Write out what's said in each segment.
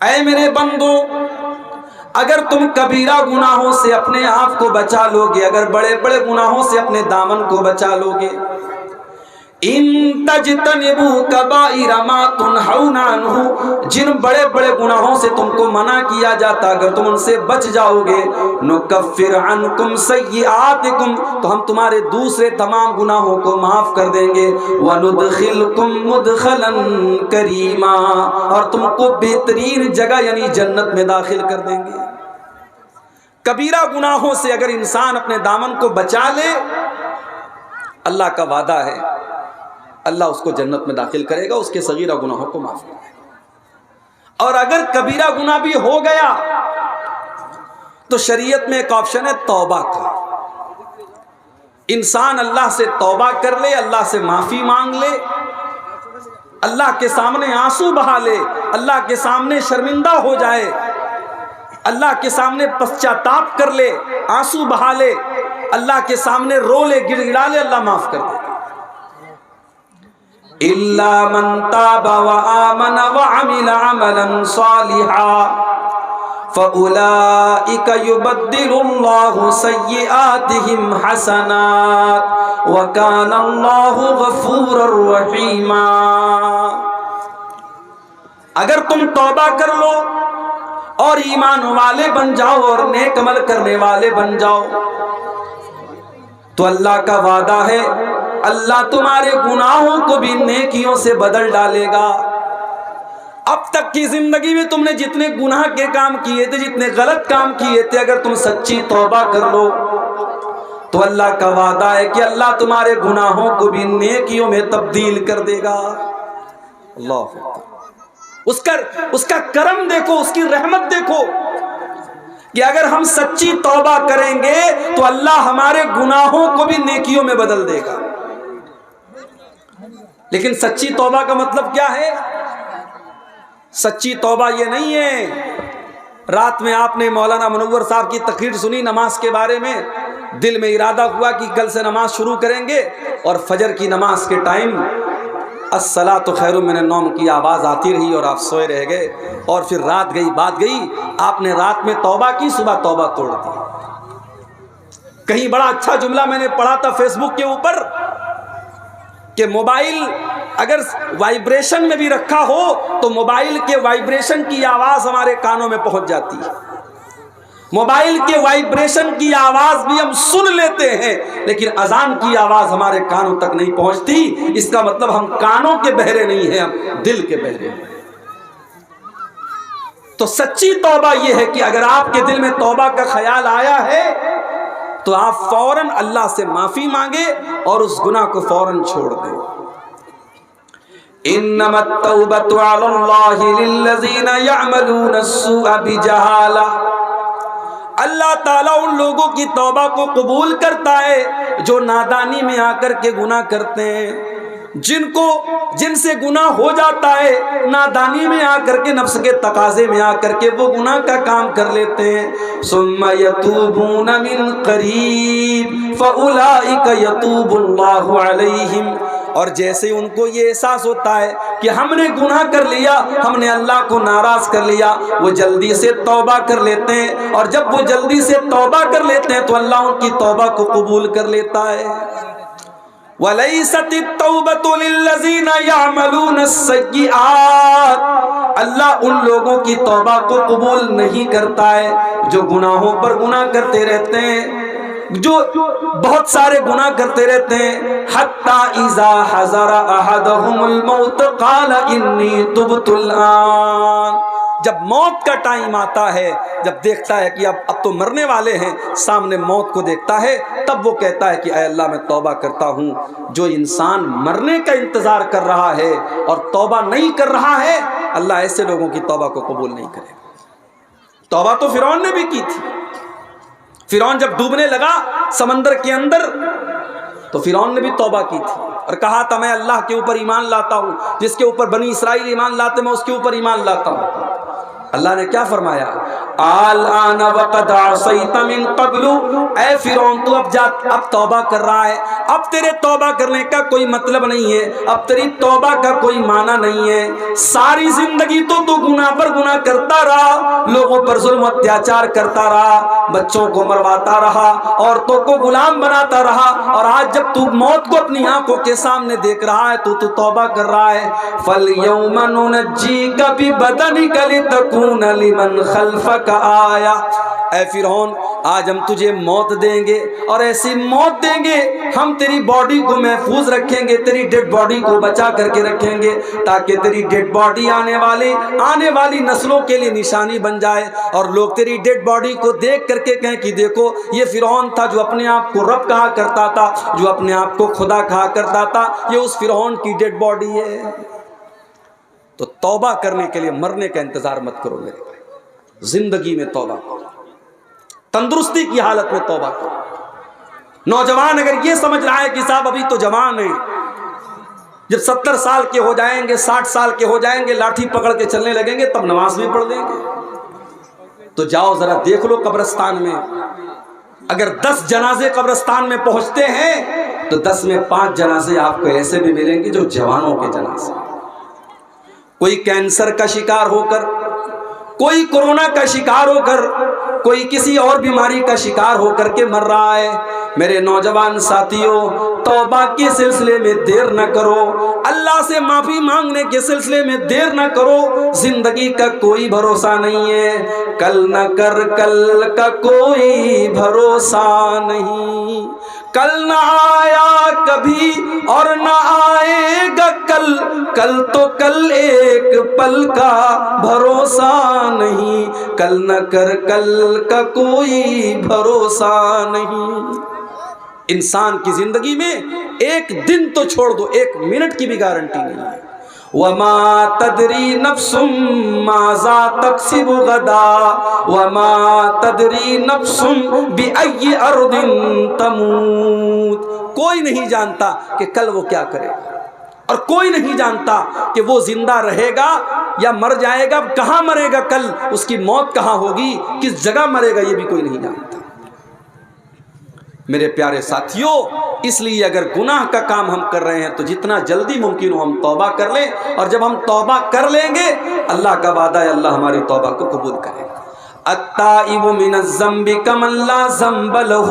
اے میرے بندو، اگر تم کبیرہ گناہوں سے اپنے آپ کو بچا لو گے، اگر بڑے بڑے گناہوں سے اپنے دامن کو بچا لو گے، ان تجتنبوا کبائر ما تنہون عنہ، جن بڑے بڑے گناہوں سے تم کو منع کیا جاتا اگر تم ان سے بچ جاؤ گے، نکفر عنکم سیئاتکم، تو ہم تمہارے دوسرے تمام گناہوں کو معاف کر دیں گے، وندخلکم مدخلا کریما، اور تم کو بہترین جگہ یعنی جنت میں داخل کر دیں گے۔ کبیرہ گناہوں سے اگر انسان اپنے دامن کو بچا لے، اللہ کا وعدہ ہے اللہ اس کو جنت میں داخل کرے گا، اس کے صغیرہ گناہوں کو معاف کرے گا۔ اور اگر کبیرہ گناہ بھی ہو گیا تو شریعت میں ایک آپشن ہے توبہ کا، انسان اللہ سے توبہ کر لے، اللہ سے معافی مانگ لے، اللہ کے سامنے آنسو بہا لے، اللہ کے سامنے شرمندہ ہو جائے، اللہ کے سامنے پశ్چاتاپ کر لے، آنسو بہا لے، اللہ کے سامنے رو لے، گڑ گڑا لے، اللہ معاف کر دے۔ الا من تاب وآمن وعمل عملا صالحا فأولئك يبدل الله سيئاتهم حسنات وكان الله غفورا رحيما۔ اگر تم توبہ کر لو اور ایمان والے بن جاؤ اور نیک عمل کرنے والے بن جاؤ تو اللہ کا وعدہ ہے اللہ تمہارے گناہوں کو بھی نیکیوں سے بدل ڈالے گا۔ اب تک کی زندگی میں تم نے جتنے گناہ کے کام کیے تھے، جتنے غلط کام کیے تھے، اگر تم سچی توبہ کر لو تو اللہ کا وعدہ ہے کہ اللہ تمہارے گناہوں کو بھی نیکیوں میں تبدیل کر دے گا۔ اللہ اس کا کرم دیکھو، اس کی رحمت دیکھو کہ اگر ہم سچی توبہ کریں گے تو اللہ ہمارے گناہوں کو بھی نیکیوں میں بدل دے گا۔ لیکن سچی توبہ کا مطلب کیا ہے؟ سچی توبہ یہ نہیں ہے رات میں آپ نے مولانا منور صاحب کی تقریر سنی نماز کے بارے میں، دل میں ارادہ ہوا کہ کل سے نماز شروع کریں گے، اور فجر کی نماز کے ٹائم الصلاۃ خیر من النوم کی آواز آتی رہی اور آپ سوئے رہ گئے، اور پھر رات گئی بات گئی، آپ نے رات میں توبہ کی، صبح توبہ توڑ دی۔ کہیں بڑا اچھا جملہ میں نے پڑھا تھا فیس بک کے اوپر کہ موبائل اگر وائبریشن میں بھی رکھا ہو تو موبائل کے وائبریشن کی آواز ہمارے کانوں میں پہنچ جاتی ہے، موبائل کے وائبریشن کی آواز بھی ہم سن لیتے ہیں لیکن اذان کی آواز ہمارے کانوں تک نہیں پہنچتی۔ اس کا مطلب ہم کانوں کے بہرے نہیں ہیں، ہم دل کے بہرے ہیں۔ تو سچی توبہ یہ ہے کہ اگر آپ کے دل میں توبہ کا خیال آیا ہے تو آپ فوراً اللہ سے معافی مانگے اور اس گناہ کو فوراً چھوڑ دیں۔ انما التوبۃ علی اللہ للذین یعملون السوء بجہالہ، اللہ تعالیٰ ان لوگوں کی توبہ کو قبول کرتا ہے جو نادانی میں آ کر کے گناہ کرتے ہیں، جن سے گناہ ہو جاتا ہے نادانی میں آ کر کے، نفس کے تقاضے میں آ کر کے وہ گناہ کا کام کر لیتے ہیں۔ ثم یتوبون من قریب فاولئک یتوب اللہ علیہم، اور جیسے ان کو یہ احساس ہوتا ہے کہ ہم نے گناہ کر لیا، ہم نے اللہ کو ناراض کر لیا، وہ جلدی سے توبہ کر لیتے ہیں، اور جب وہ جلدی سے توبہ کر لیتے ہیں تو اللہ ان کی توبہ کو قبول کر لیتا ہے۔ وَلَيْسَتِ التَّوْبَةُ لِلَّذِينَ يَعْمَلُونَ السَّيِّئَاتِ، اللہ ان لوگوں کی توبہ کو قبول نہیں کرتا ہے جو گناہوں پر گناہ کرتے رہتے ہیں، جو بہت سارے گناہ کرتے رہتے ہیں۔ حَتَّى إِذَا حَضَرَ أَحَدَهُمُ الْمَوْتُ قَالَ إِنِّي تُبْتُ الْآنَ، جب موت کا ٹائم آتا ہے، جب دیکھتا ہے کہ اب تو مرنے والے ہیں، سامنے موت کو دیکھتا ہے، تب وہ کہتا ہے کہ اے اللہ میں توبہ کرتا ہوں۔ جو انسان مرنے کا انتظار کر رہا ہے اور توبہ نہیں کر رہا ہے، اللہ ایسے لوگوں کی توبہ کو قبول نہیں کرے گا۔ توبہ تو فرعون نے بھی کی تھی۔ فرعون جب ڈوبنے لگا سمندر کے اندر تو فرعون نے بھی توبہ کی تھی اور کہا تھا میں اللہ کے اوپر ایمان لاتا ہوں، جس کے اوپر بنی اسرائیل ایمان لاتے میں اس کے اوپر ایمان لاتا ہوں۔ اللہ نے کیا فرمایا؟ الآن وقد عصیت من قبل، اے فرعون تو اب توبہ کر رہا ہے، اب تیرے توبہ کرنے کا کوئی مطلب نہیں ہے، اب تیری توبہ کا کوئی معنی نہیں ہے۔ ساری زندگی تو گناہ پر گناہ کرتا رہا، لوگوں پر ظلم و اتیاچار کرتا رہا، بچوں کو مرواتا رہا، عورتوں کو غلام بناتا رہا، اور آج جب تو موت کو اپنی آنکھوں کے سامنے دیکھ رہا ہے تو توبہ کر رہا ہے۔ فَالْيَوْمَ نُنَجِّيكَ بِبَدَنِكَ لِتَكُونَ لِمَنْ خَلْفَكَ آیَةً، اے فرعون آج ہم تجھے موت دیں گے، اور ایسی موت دیں گے ہم تیری باڈی کو محفوظ رکھیں گے، تیری ڈیڈ باڈی کو بچا کر کے رکھیں گے، تاکہ تیری ڈیڈ باڈی آنے والی نسلوں کے لیے نشانی بن جائے، اور لوگ تیری ڈیڈ باڈی کو دیکھ کر کے کہیں کہ دیکھو یہ فرعون تھا جو اپنے آپ کو رب کہا کرتا تھا، جو اپنے آپ کو خدا کہا کرتا تھا، یہ اس فرعون کی ڈیڈ باڈی ہے۔ تو توبہ کرنے کے لیے مرنے کا انتظار مت کرو میرے بھائی، زندگی میں توبہ کرو، تندرستی کی حالت میں توبہ کرو۔ نوجوان اگر یہ سمجھ رہا ہے کہ صاحب ابھی تو جوان ہیں، جب 70 سال کے ہو جائیں گے، 60 سال کے ہو جائیں گے، لاٹھی پکڑ کے چلنے لگیں گے، تب نماز بھی پڑھ لیں گے، تو جاؤ ذرا دیکھ لو قبرستان میں، اگر 10 جنازے قبرستان میں پہنچتے ہیں تو 10 میں 5 جنازے آپ کو ایسے بھی ملیں گے جو جوانوں کے جنازے، کوئی کینسر کا شکار ہو کر، کوئی کورونا کا شکار ہو کر، کوئی کسی اور بیماری کا شکار ہو کر کے مر رہا ہے۔ میرے نوجوان ساتھیوں، توبہ کے سلسلے میں دیر نہ کرو، اللہ سے معافی مانگنے کے سلسلے میں دیر نہ کرو، زندگی کا کوئی بھروسہ نہیں ہے، کل نہ کر کل کا کوئی بھروسہ نہیں، کل نہ آیا کبھی اور نہ آئے گا کل، کل تو کل ایک پل کا بھروسہ نہیں، کل نہ کر کل کا کوئی بھروسہ نہیں۔ انسان کی زندگی میں ایک دن تو چھوڑ دو، 1 منٹ کی بھی گارنٹی نہیں ہے۔ وَمَا تَدْرِي نَفْسٌ مَاذَا تَكْسِبُ غَدًا وَمَا تَدْرِي نَفْسٌ بِأَيِّ أَرْضٍ تَمُوتُ، کوئی نہیں جانتا کہ کل وہ کیا کرے گا، اور کوئی نہیں جانتا کہ وہ زندہ رہے گا یا مر جائے گا، کہاں مرے گا کل، اس کی موت کہاں ہوگی، کس جگہ مرے گا، یہ بھی کوئی نہیں جانتا۔ میرے پیارے ساتھیوں، اس لیے اگر گناہ کا کام ہم کر رہے ہیں تو جتنا جلدی ممکن ہو ہم توبہ کر لیں، اور جب ہم توبہ کر لیں گے اللہ کا وعدہ ہے اللہ ہماری توبہ کو قبول کرے گا۔ التائب من الذنب کمن لا ذنب لہ،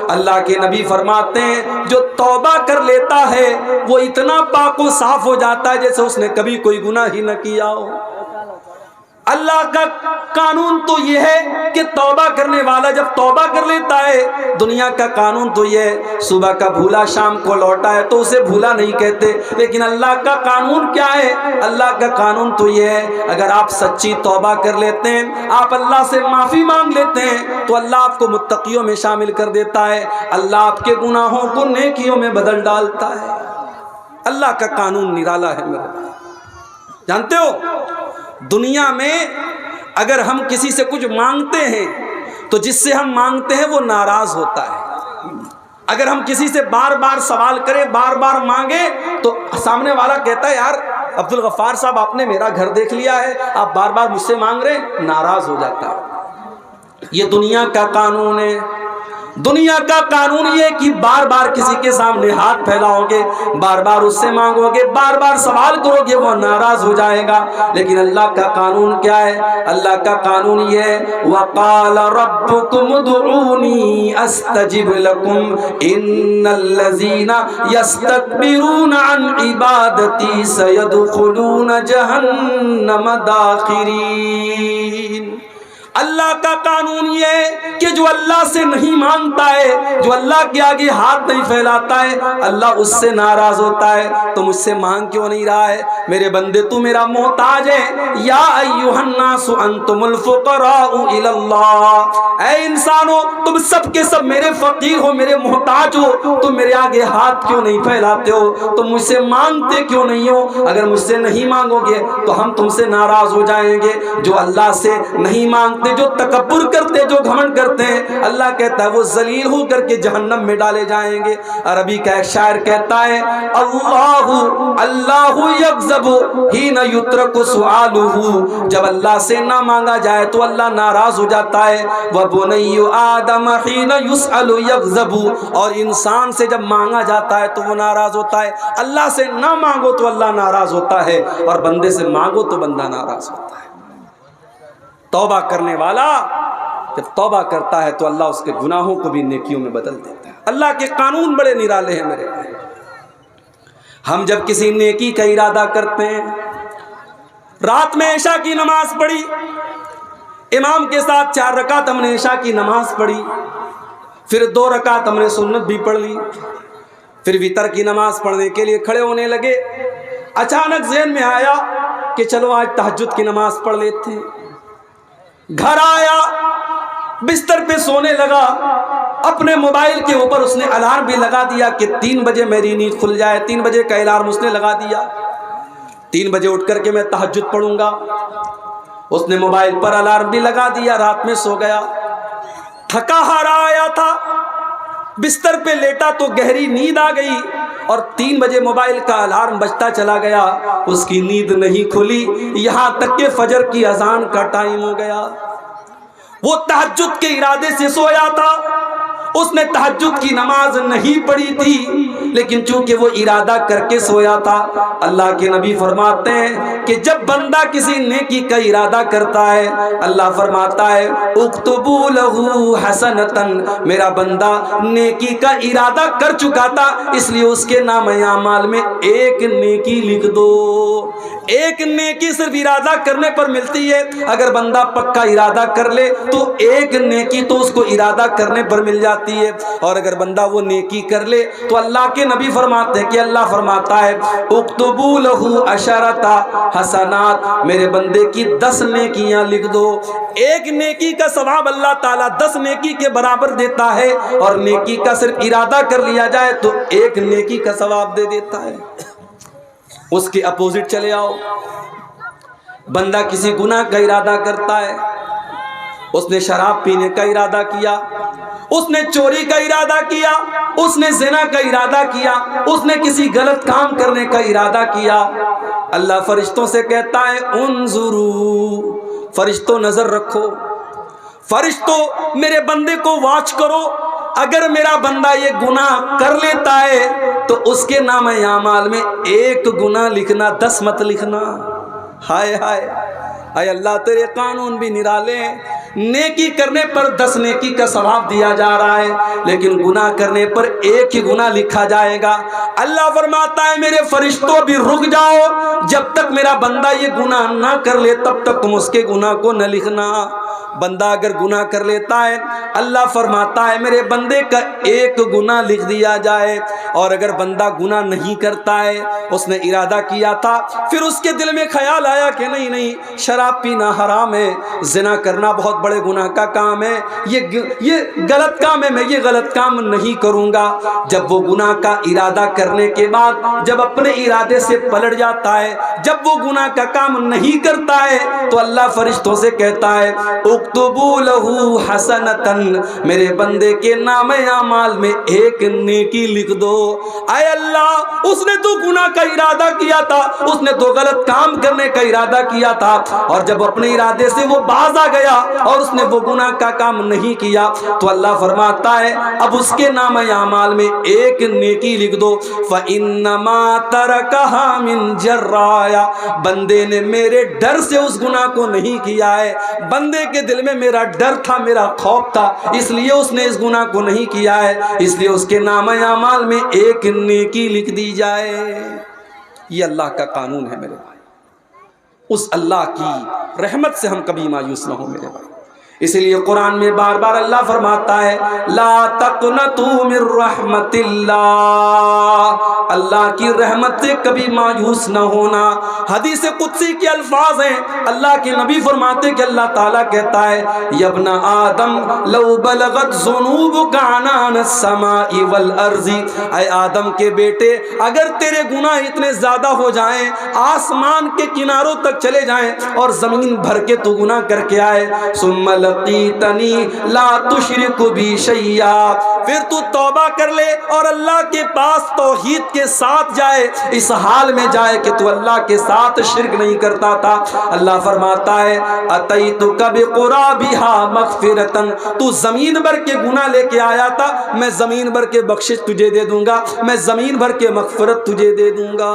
اللہ کے نبی فرماتے ہیں جو توبہ کر لیتا ہے وہ اتنا پاک و صاف ہو جاتا ہے جیسے اس نے کبھی کوئی گناہ ہی نہ کیا ہو۔ اللہ کا قانون تو یہ ہے کہ توبہ کرنے والا جب توبہ کر لیتا ہے، دنیا کا قانون تو یہ ہے صبح کا بھولا شام کو لوٹا ہے تو اسے بھولا نہیں کہتے، لیکن اللہ کا قانون کیا ہے؟ اللہ کا قانون تو یہ ہے اگر آپ سچی توبہ کر لیتے ہیں، آپ اللہ سے معافی مانگ لیتے ہیں تو اللہ آپ کو متقیوں میں شامل کر دیتا ہے، اللہ آپ کے گناہوں کو نیکیوں میں بدل ڈالتا ہے۔ اللہ کا قانون نرالا ہے میرے بھائی۔ جانتے ہو دنیا میں اگر ہم کسی سے کچھ مانگتے ہیں تو جس سے ہم مانگتے ہیں وہ ناراض ہوتا ہے، اگر ہم کسی سے بار بار سوال کریں، بار بار مانگے تو سامنے والا کہتا ہے یار عبدالغفار صاحب آپ نے میرا گھر دیکھ لیا ہے، آپ بار بار مجھ سے مانگ رہے ہیں، ناراض ہو جاتا ہے۔ یہ دنیا کا قانون ہے۔ دنیا کا قانون یہ کہ بار بار کسی کے سامنے ہاتھ پھیلاؤ گے، بار بار اس سے مانگو گے، بار بار سوال کرو گے، وہ ناراض ہو جائے گا۔ لیکن اللہ کا قانون کیا ہے؟ اللہ کا قانون یہ ہے وَقَالَ رَبُّكُمُ ادْعُونِي أَسْتَجِبْ لَكُمْ إِنَّ الَّذِينَ يَسْتَكْبِرُونَ عَنْ عِبَادَتِي سَيَدْخُلُونَ جَهَنَّمَ دَاخِرِينَ۔ اللہ کا قانون یہ ہے کہ جو اللہ سے نہیں مانگتا ہے، جو اللہ کے آگے ہاتھ نہیں پھیلاتا ہے، اللہ اس سے ناراض ہوتا ہے۔ تو مجھ سے مانگ کیوں نہیں رہا ہے؟ میرے بندے تو میرا محتاج ہے۔ یا ایھا الناس انتم الفقراء الی اللہ، اے انسانوں تم سب کے سب میرے فقیر ہو، میرے محتاج ہو، تم میرے آگے ہاتھ کیوں نہیں پھیلاتے ہو؟ تم مجھ سے مانگتے کیوں نہیں ہو؟ اگر مجھ سے نہیں مانگو گے تو ہم تم سے ناراض ہو جائیں گے۔ جو اللہ سے نہیں مانگتا مانتے، جو تکبر کرتے، جو گھمنڈ کرتے ہیں، اللہ کہتا ہے وہ ذلیل ہو کر کے جہنم میں ڈالے جائیں گے۔ عربی کا ایک شاعر کہتا ہے اللہ یغضب حین یترک سؤالہ، جب اللہ سے نہ مانگا جائے تو اللہ ناراض ہو جاتا ہے۔ وبنی آدم حین یسأل یغضب، اور انسان سے جب مانگا جاتا ہے تو وہ ناراض ہوتا ہے۔ اللہ سے نہ مانگو تو اللہ ناراض ہوتا ہے، اور بندے سے مانگو تو بندہ ناراض ہوتا ہے۔ توبہ کرنے والا جب توبہ کرتا ہے تو اللہ اس کے گناہوں کو بھی نیکیوں میں بدل دیتا ہے۔ اللہ کے قانون بڑے نرالے ہیں میرے بھائی۔ ہم جب کسی نیکی کا ارادہ کرتے ہیں، رات میں عشاء کی نماز پڑھی، امام کے ساتھ 4 رکعت ہم نے عشاء کی نماز پڑھی، پھر 2 رکعت ہم نے سنت بھی پڑھ لی، پھر وتر کی نماز پڑھنے کے لیے کھڑے ہونے لگے، اچانک ذہن میں آیا کہ چلو آج تہجد کی نماز پڑھ لیتے ہیں۔ گھر آیا، بستر پہ سونے لگا، اپنے موبائل کے اوپر اس نے الارم بھی لگا دیا کہ 3 بجے میری نیند کھل جائے۔ 3 بجے کا الارم اس نے لگا دیا، 3 بجے اٹھ کر کے میں تہجد پڑھوں گا۔ اس نے موبائل پر الارم بھی لگا دیا، رات میں سو گیا، تھکا ہارا آیا تھا، بستر پہ لیٹا تو گہری نیند آ گئی، اور 3 بجے موبائل کا الارم بجتا چلا گیا، اس کی نیند نہیں کھلی یہاں تک کہ فجر کی اذان کا ٹائم ہو گیا۔ وہ تہجد کے ارادے سے سویا تھا، اس نے تہجد کی نماز نہیں پڑھی تھی، لیکن چونکہ وہ ارادہ کر کے سویا تھا۔ اللہ کے نبی فرماتے ہیں کہ جب بندہ کسی نیکی کا ارادہ کرتا ہے، اللہ فرماتا ہے اکتبوا لہ حسنۃ، میرا بندہ نیکی کا ارادہ کر چکا تھا، اس لیے اس کے نام اعمال میں ایک نیکی لکھ دو۔ ایک نیکی صرف ارادہ کرنے پر ملتی ہے، اگر بندہ پکا ارادہ کر لے تو ایک نیکی تو اس کو ارادہ کرنے پر مل جاتی ہے، اور اگر بندہ وہ نیکی کر لے تو اللہ کے نبی فرماتے ہیں کہ اللہ فرماتا ہے اکتبوا لہ عشرۃ حسنات، میرے بندے کی 10 نیکیاں لکھ دو۔ ایک نیکی کا ثواب اللہ تعالیٰ 10 نیکی کے برابر دیتا ہے، اور نیکی کا صرف ارادہ کر لیا جائے تو ایک نیکی کا ثواب دے دیتا ہے۔ اس کے اپوزٹ چلے آؤ، بندہ کسی گناہ کا ارادہ کرتا ہے، اس نے شراب پینے کا ارادہ کیا، اس نے چوری کا ارادہ کیا، اس نے زنا کا ارادہ کیا، اس نے کسی غلط کام کرنے کا ارادہ کیا، اللہ فرشتوں سے کہتا ہے انظروا، فرشتوں نظر رکھو، فرشتوں میرے بندے کو واچ کرو، اگر میرا بندہ یہ گناہ کر لیتا ہے تو اس کے نام اعمال میں ایک گناہ لکھنا، 10 مت لکھنا۔ ہائے ہائے اے اللہ تیرے قانون بھی نرالے ہیں، نیکی کرنے پر 10 نیکی کا ثواب دیا جا رہا ہے، لیکن گناہ کرنے پر ایک ہی گناہ لکھا جائے گا۔ اللہ فرماتا ہے میرے فرشتوں بھی رک جاؤ، جب تک میرا بندہ یہ گناہ نہ کر لے تب تک تم اس کے گناہ کو نہ لکھنا۔ بندہ اگر گناہ کر لیتا ہے، اللہ فرماتا ہے میرے بندے کا ایک گناہ لکھ دیا جائے، اور اگر بندہ گناہ نہیں کرتا ہے، اس نے ارادہ کیا تھا، پھر اس کے دل میں خیال آیا کہ نہیں شراب پینا حرام ہے، زنا کرنا بہت بڑے گناہ کا کام ہے، یہ غلط کام ہے، میں یہ غلط کام نہیں کروں گا۔ جب وہ گناہ کا ارادہ کرنے کے بعد جب اپنے ارادے سے پلٹ جاتا ہے، جب وہ گناہ کا کام نہیں کرتا ہے، تو اللہ فرشتوں سے کہتا ہے اکتبوا لہ حسنۃ، میرے بندے کے نام اعمال میں ایک نیکی لکھ دو۔ اے اللہ، اس نے تو گناہ کا ارادہ کیا تھا، اس نے تو غلط کام کرنے کا ارادہ کیا تھا، اور جب اپنے ارادے سے وہ باز آ گیا اور اس نے وہ گناہ کا کام نہیں کیا، تو اللہ فرماتا ہے اب اس کے نام اعمال میں ایک نیکی لکھ دو۔ فَإِنَّمَا تَرَكَهَا مِن جَرَّايَ، بندے نے میرے ڈر سے اس گناہ کو نہیں کیا ہے، بندے کے دل میں میرا ڈر تھا، میرا خوف تھا، اس لیے اس نے اس گناہ کو نہیں کیا ہے، اس لیے اس کے نام اعمال میں ایک نیکی لکھ دی جائے۔ یہ اللہ کا قانون ہے میرے بھائی، اس اللہ کی رحمت سے ہم کبھی مایوس نہ ہو میرے بھائی۔ اس لیے قرآن میں بار بار اللہ فرماتا ہے لا تقنطوا من رحمت اللہ، اللہ کی رحمت سے کبھی مایوس نہ ہونا۔ حدیث قدسی کے الفاظ ہیں، اللہ کے نبی فرماتے کہ اللہ تعالیٰ کہتا ہے یا ابن آدم لو بلغت ذنوبک عنان السماء والارض، اے آدم کے بیٹے اگر تیرے گناہ اتنے زیادہ ہو جائیں، آسمان کے کناروں تک چلے جائیں اور زمین بھر کے تو گناہ کر کے آئے، ثم لقیتنی لا تشرک بی شیئا، پھر تو توبہ کر لے اور اللہ کے پاس توحید کے ساتھ جائے، اس حال میں جائے کہ تو اللہ کے ساتھ شرک نہیں کرتا تھا، اللہ فرماتا ہے اتیتک بقرابها مغفرۃ، تو زمین بھر کے گناہ لے کے آیا تھا، میں زمین بھر کے بخشش تجھے دے دوں گا، میں زمین بھر کے مغفرت تجھے دے دوں گا۔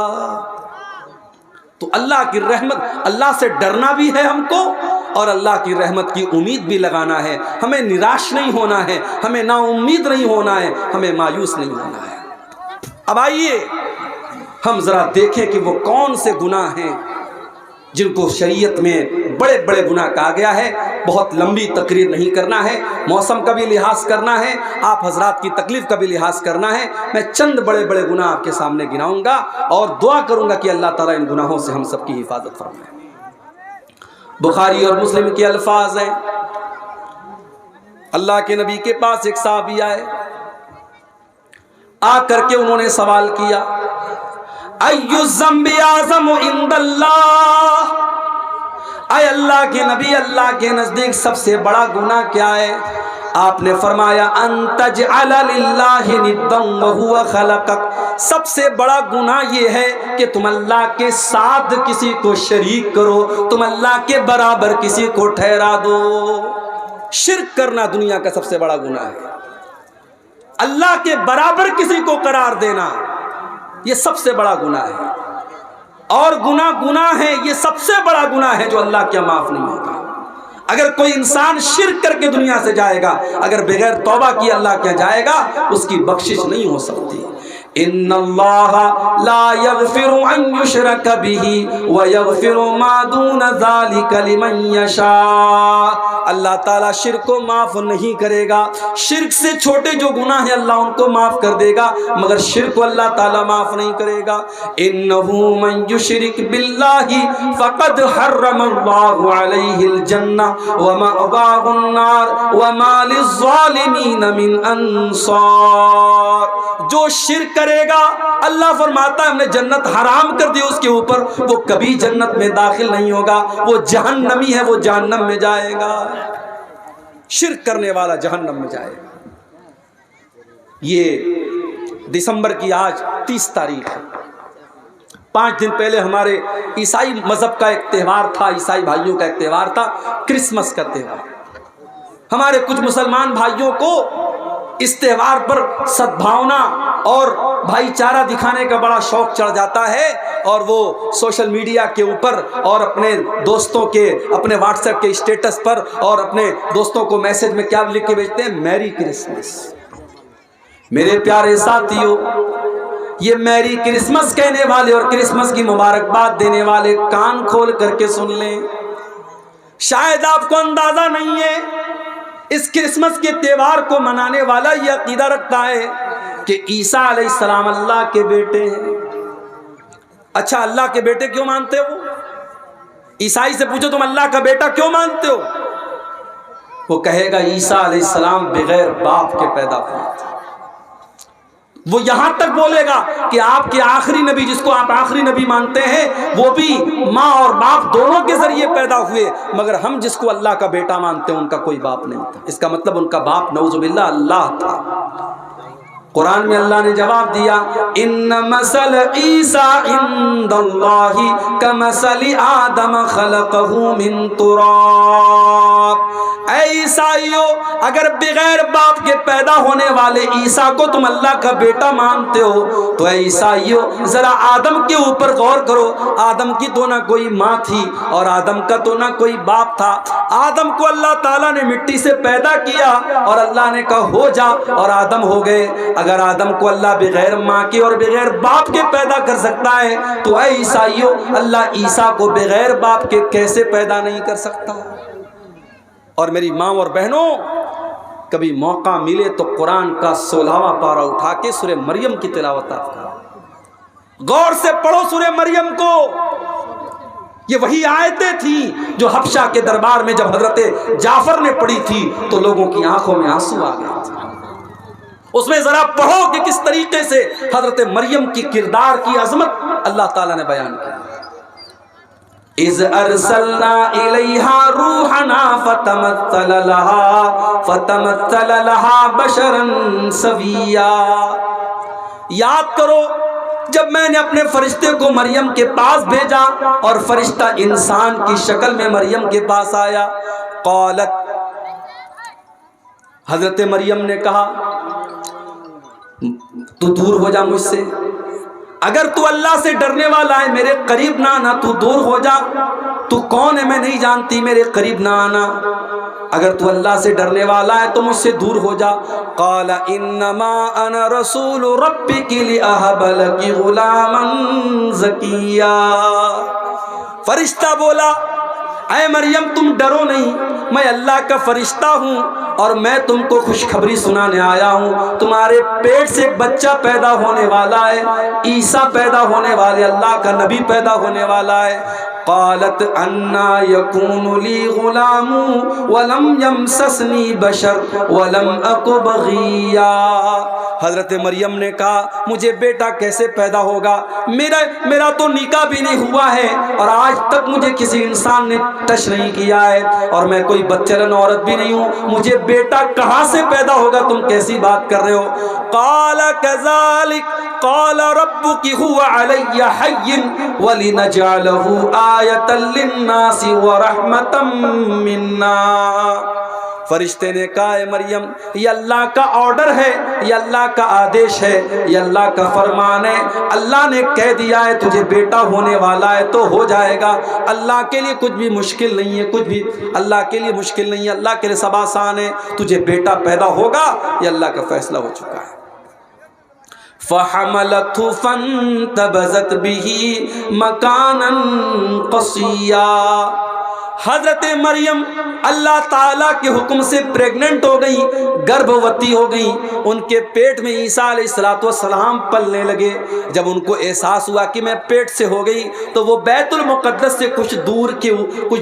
تو اللہ کی رحمت، اللہ سے ڈرنا بھی ہے ہم کو اور اللہ کی رحمت کی امید بھی لگانا ہے، ہمیں نراش نہیں ہونا ہے، ہمیں نا امید نہیں ہونا ہے، ہمیں مایوس نہیں ہونا ہے۔ اب آئیے ہم ذرا دیکھیں کہ وہ کون سے گناہ ہیں جن کو شریعت میں بڑے بڑے گناہ کہا گیا ہے۔ بہت لمبی تقریر نہیں کرنا ہے، موسم کا بھی لحاظ کرنا ہے، آپ حضرات کی تکلیف کا بھی لحاظ کرنا ہے، میں چند بڑے بڑے گناہ آپ کے سامنے گناؤں گا اور دعا کروں گا کہ اللہ تعالیٰ ان گناہوں سے ہم سب کی حفاظت فرمائے۔ بخاری اور مسلم کے الفاظ ہیں، اللہ کے نبی کے پاس ایک صحابی آئے، آ کر کے انہوں نے سوال کیا ایُّ الذنب اعظم عند اللہ، اے اللہ کے نبی اللہ کے نزدیک سب سے بڑا گناہ کیا ہے؟ آپ نے فرمایا ان تجعل للہ ندا وہو خلقک، سب سے بڑا گناہ یہ ہے کہ تم اللہ کے ساتھ کسی کو شریک کرو، تم اللہ کے برابر کسی کو ٹھہرا دو۔ شرک کرنا دنیا کا سب سے بڑا گناہ ہے، اللہ کے برابر کسی کو قرار دینا یہ سب سے بڑا گناہ ہے، اور گناہ ہے یہ سب سے بڑا گناہ ہے جو اللہ کیا معاف نہیں ہوگا۔ اگر کوئی انسان شرک کر کے دنیا سے جائے گا، اگر بغیر توبہ کی اللہ کیا جائے گا، اس کی بخشش نہیں ہو سکتی۔ ان اللہ لا یغفر ان یشرک بہ ویغفر ما دون ذلک لمن یشاء، اللہ تعالیٰ شرک کو معاف نہیں کرے گا، شرک سے چھوٹے جو گناہ ہیں اللہ ان کو معاف کر دے گا، مگر شرک کو اللہ تعالیٰ معاف نہیں کرے گا۔ انہ من یشرک باللہ فقد حرم اللہ علیہ الجنہ ومأواہ النار وما للظالمین من انصار، جو شرک کرے گا اللہ فرماتا ہے ہم نے جنت حرام کر دی اس کے اوپر، وہ کبھی جنت میں داخل نہیں ہوگا، وہ جہنمی ہے، وہ جہنم میں جائے گا، شرک کرنے والا جہنم میں جائے گا۔ یہ دسمبر کی آج 30 تاریخ ہے، 5 دن پہلے ہمارے عیسائی مذہب کا ایک تہوار تھا، عیسائی بھائیوں کا ایک تہوار تھا، کرسمس کا تہوار۔ ہمارے کچھ مسلمان بھائیوں کو اس تہوار پر سدبھاونا اور بھائی چارہ دکھانے کا بڑا شوق چڑھ جاتا ہے، اور وہ سوشل میڈیا کے اوپر اور اپنے دوستوں کے، اپنے واٹس ایپ کے اسٹیٹس پر اور اپنے دوستوں کو میسج میں کیا لکھ کے بھیجتے ہیں؟ میری کرسمس۔ میرے پیارے ساتھیوں، یہ میری کرسمس کہنے والے اور کرسمس کی مبارکباد دینے والے کان کھول کر کے سن لیں، شاید آپ کو اندازہ نہیں ہے اس کرسمس کے تہوار کو منانے والا یہ عقیدہ رکھتا ہے کہ عیسیٰ علیہ السلام اللہ کے بیٹے ہیں۔ اچھا، اللہ کے بیٹے کیوں مانتے ہو؟ عیسائی سے پوچھو تم اللہ کا بیٹا کیوں مانتے ہو؟ وہ کہے گا عیسیٰ علیہ السلام بغیر باپ کے پیدا ہوئے تھے۔ وہ یہاں تک بولے گا کہ آپ کے آخری نبی، جس کو آپ آخری نبی مانتے ہیں، وہ بھی ماں اور باپ دونوں کے ذریعے پیدا ہوئے، مگر ہم جس کو اللہ کا بیٹا مانتے ہیں ان کا کوئی باپ نہیں تھا۔ اس کا مطلب ان کا باپ نعوذ باللہ اللہ تھا۔ قرآن میں اللہ نے جواب دیا ان مثل عیسیٰ عند اللہ کمثل آدم خلقہ من تراب، اے عیسائیو اگر بغیر باپ کے پیدا ہونے والے عیسیٰ کو تم اللہ کا بیٹا مانتے ہو تو اے عیسائیو ذرا آدم کے اوپر غور کرو، آدم کی تو نہ کوئی ماں تھی اور آدم کا تو نہ کوئی باپ تھا، آدم کو اللہ تعالیٰ نے مٹی سے پیدا کیا اور اللہ نے کہا ہو جا اور آدم ہو گئے۔ اگر آدم کو اللہ بغیر ماں کے اور بغیر باپ کے پیدا کر سکتا ہے تو اے عیسائیو اللہ عیسیٰ کو بغیر باپ کے کیسے پیدا نہیں کر سکتا؟ اور میری ماں اور بہنوں، کبھی موقع ملے تو قرآن کا 16واں پارہ اٹھا کے سورہ مریم کی تلاوت آپ کرو، غور سے پڑھو سورہ مریم کو۔ یہ وہی آیتیں تھیں جو حبشہ کے دربار میں جب حضرت جعفر نے پڑھی تھی تو لوگوں کی آنکھوں میں آنسو آ گئے تھے۔ اس میں ذرا پڑھو کہ کس طریقے سے حضرت مریم کی کردار کی عظمت اللہ تعالیٰ نے بیان کی۔ اِذْ أَرْسَلْنَا إِلَيْهَا رُوحَنَا فَتَمَثَّلَ لَهَا بَشَرًا سَوِيًّا۔ یاد کرو جب میں نے اپنے فرشتے کو مریم کے پاس بھیجا اور فرشتہ انسان کی شکل میں مریم کے پاس آیا۔ قالت، حضرت مریم نے کہا تو دور ہو جا مجھ سے، اگر تو اللہ سے ڈرنے والا ہے میرے قریب نہ آنا، تو دور ہو جا، تو کون ہے میں نہیں جانتی، میرے قریب نہ آنا، اگر تو اللہ سے ڈرنے والا ہے تو مجھ سے دور ہو جا۔ قال انما انا رسول ربک لأہب لک غلاما زکیا۔ فرشتہ بولا اے مریم تم ڈرو نہیں، میں اللہ کا فرشتہ ہوں اور میں تم کو خوشخبری سنانے آیا ہوں، تمہارے پیٹ سے ایک بچہ پیدا ہونے والا ہے، عیسیٰ پیدا ہونے والے، اللہ کا نبی پیدا ہونے والا ہے۔ قالت انا یکون لی غلام ولم یمسسنی بشر ولم اک بغیا۔ حضرت مریم نے کہا مجھے بیٹا کیسے پیدا ہوگا، میرا تو نکاح بھی نہیں ہوا ہے اور آج تک مجھے کسی انسان نے ٹچ نہیں کیا ہے اور میں کوئی بچلن عورت بھی نہیں ہوں، مجھے بیٹا کہاں سے پیدا ہوگا، تم کیسی بات کر رہے ہو۔ قال کذالک قال ربک هو علی حی ولنجعلہ آیۃ للناس ورحمۃ منا۔ فرشتے نے کہا اے مریم یہ اللہ کا آرڈر ہے، یہ اللہ کا آدیش ہے، یہ اللہ کا فرمان ہے، اللہ نے کہہ دیا ہے تجھے بیٹا ہونے والا ہے تو ہو جائے گا، اللہ کے لیے کچھ بھی مشکل نہیں ہے، کچھ بھی اللہ کے لیے مشکل نہیں ہے، اللہ کے لیے سب آسان ہے، تجھے بیٹا پیدا ہوگا، یہ اللہ کا فیصلہ ہو چکا ہے۔ فَحَمَلَتْهُ فَانْتَبَذَتْ بِهِ مَكَانًا قَصِيًّا۔ حضرت مریم اللہ تعالیٰ کے حکم سے پریگننٹ ہو گئی، گربھوتی ہو گئی، ان کے پیٹ میں عیسیٰ علیہ السلام پلنے لگے۔ جب ان کو احساس ہوا کہ میں پیٹ سے ہو گئی تو وہ بیت المقدس سے کچھ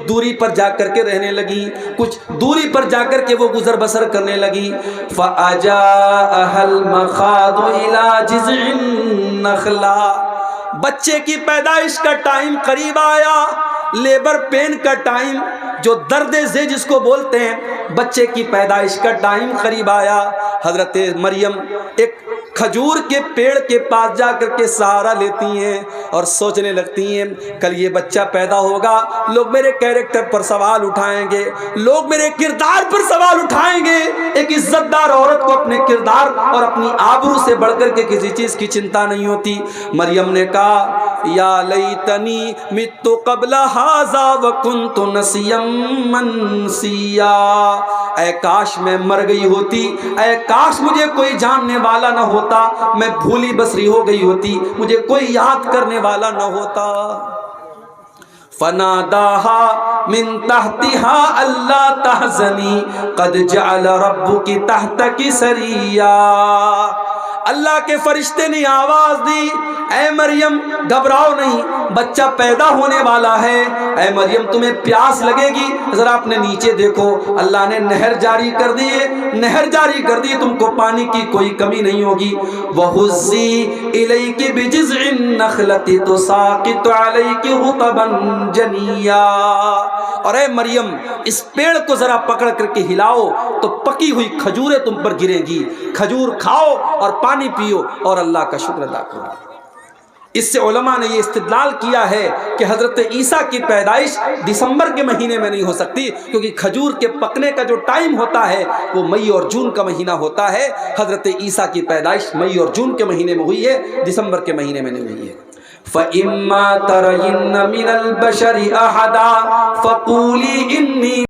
دوری پر جا کر کے رہنے لگی، کچھ دوری پر جا کر کے وہ گزر بسر کرنے لگی۔ فَأَجَاءَهَا الْمَخَاضُ إِلَى جِذْعِ النَّخْلَةِ۔ بچے کی پیدائش کا ٹائم قریب آیا، لیبر پین کا ٹائم، جو درد ذے جس کو بولتے ہیں، بچے کی پیدائش کا ٹائم قریب آیا۔ حضرت مریم ایک کھجور کے پیڑ کے پاس جا کر کے سہارا لیتی ہیں اور سوچنے لگتی ہیں کل یہ بچہ پیدا ہوگا، لوگ میرے کیریکٹر پر سوال اٹھائیں گے، لوگ میرے کردار پر سوال اٹھائیں گے۔ ایک عزت دار عورت کو اپنے کردار اور اپنی آبرو سے بڑھ کر کے کسی چیز کی چنتا نہیں ہوتی۔ مریم نے کہا یا لیتنی مت قبل ھذا وکنت نسیا منسیا۔ اے کاش میں مر گئی ہوتی، اے کاش مجھے کوئی جاننے والا نہ ہوتا، میں بھولی بسری ہو گئی ہوتی، مجھے کوئی یاد کرنے والا نہ ہوتا۔ فناداها من تحتها الا تحزنی قد جعل ربک تحتک سریا۔ اللہ کے فرشتے نے آواز دی اے مریم گھبراؤ نہیں، بچہ پیدا ہونے والا ہے، اے مریم تمہیں پیاس لگے گی، ذرا اپنے نیچے دیکھو، اللہ نے نہر جاری کر دی ہے، نہر جاری کر دی، تم کو پانی کی کوئی کمی نہیں ہوگی۔ وَهُزِّي إِلَيْكِ بِجِذْعِ النَّخْلَةِ تُسَاقِطُ عَلَيْكِ رُطَبًا جَنِيًّا۔ اور اے مریم اس پیڑ کو ذرا پکڑ کر کے ہلاؤ تو پکی ہوئی کھجوریں تم پر گریں گی، کھجور کھاؤ اور پانی پیو اور اللہ کا شکر ادا کرو۔ اس سے علماء نے یہ استدلال کیا ہے کہ حضرت عیسیٰ کی پیدائش دسمبر کے مہینے میں نہیں ہو سکتی، کیونکہ کھجور کے پکنے کا جو ٹائم ہوتا ہے وہ مئی اور جون کا مہینہ ہوتا ہے۔ حضرت عیسیٰ کی پیدائش مئی اور جون کے مہینے میں ہوئی ہے، دسمبر کے مہینے میں نہیں ہوئی ہے۔ فَإِمَّا تَرَيِنَّ مِنَ الْبَشَرِ أَحَدًا فَقُولِي إِنِّي